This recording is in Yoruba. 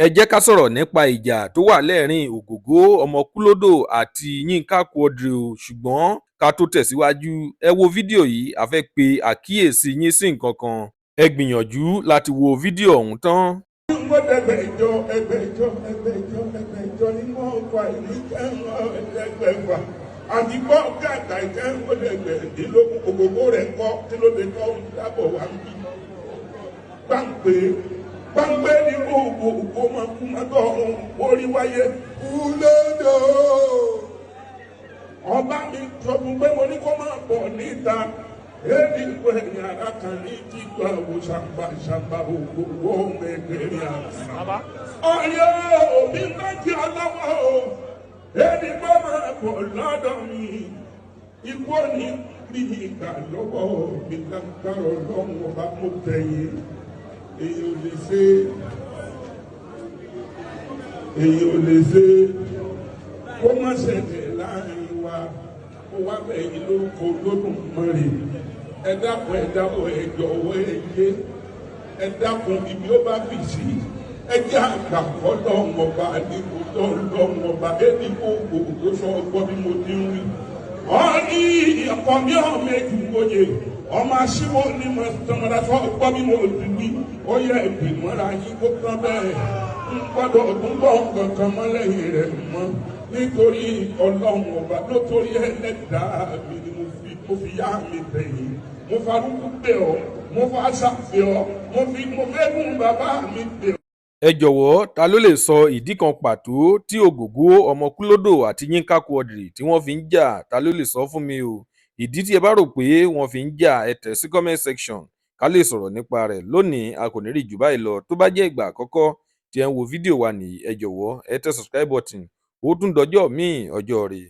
ẹ jẹ́ ká sọ̀rọ̀ nípa ìjà tó wà lẹ́ẹ̀rín ògògó ọmọ kúlódò àti yínká quadri o, ṣùgbọ́n ká tó tẹ̀síwájú ẹ wo fídíò yìí a fẹ́ pe àkíyèsí yín sí nǹkan kan. Ẹ gbìyànjú láti wo fídíò ọ̀hún tán. ẹgbẹ̀jọ ni wọ́n fa ẹgbẹ̀fà àti bọ́ gàdá ìkẹ́ńgbẹ̀dẹ̀gbẹ̀dínlógún ògògó rẹ̀ kọ́ kí ló dé tọ́ dábọ̀ wá ń bí. Gbàngbé ní ògògó máa kú mọ́tọ́ orí wáyé kúlódò. Ọba mi sọ fún pé mo ní kó máa bọ̀ níta. Èdè ìwé yàrá kan ní kíkọ́ àwọn ṣàǹbà ògògó mẹ́gbẹ̀rẹ̀ àṣà. Ọ̀yọ́ òbí bá ti ọlọ́wọ́ o. Èdè ìwé máa bọ̀ lọ́dọ̀ mi. Ikú òní bí ìgbà lọ́wọ́ mi lágbára ọlọ́run ọba mo tẹ̀yìn. Èyí ò lè ṣe kó má ṣẹlẹ̀ láàrin wa kó wá bẹ̀yìn lórúkọ Olódùmarè. Ẹ dákun ẹ jọ̀wọ́ ẹ yé ẹ dákun ibi ó bá fi sí ẹ jẹ́ àgbàkọ́ lọ́wọ́ba níbo lọ́wọ́ba ẹni kó gbogbo sọ ọgbọ́n bí mo ti ń rí. Ọ̀ní ọkọ̀ mi ọ̀ méjì wòye ọmọ aṣíwò ní mo tọmọdé sọ ọgbọ́n bí mo ti wí. Ó yẹ ìgbìmọ̀ra yín kó tán bẹ́ẹ̀ ń gbọ́dọ̀ ọdún bọ̀ kankan mọ́ lẹ́yìn rẹ̀ mọ́ nítorí ọlọ́run ọba nítorí ẹlẹ́dàá mi ni mo fi yá mi tẹ̀yìn mo farúkú bẹ̀ ọ́ mo fa ṣàfẹ́ ọ́ mo fẹ́ gún bàbá mi bẹ̀ ọ́. Ẹ jọ̀wọ́ ta ló lè sọ ìdí kan pàtó tí ògògó ọmọ kúlódò àti yínká quadri tí wọ́n fi ń jà? Ta ló lè sọ fún mi o? Ìdí tí ẹ bá rò pé wọ́n fi ń jà ẹ tẹ̀ sí comment section ká lè sọ̀rọ̀ nípa rẹ̀. Lónìí a kò ní rí jù báyìí lọ. Tó bá jẹ́ ìgbà àkọ́kọ́ tí ẹ ń wo fídíò wa nìyí ẹ jọ̀wọ́ ẹ tẹ subscribe button. Ó tún dọjọ́ míì ọjọ́ rẹ̀.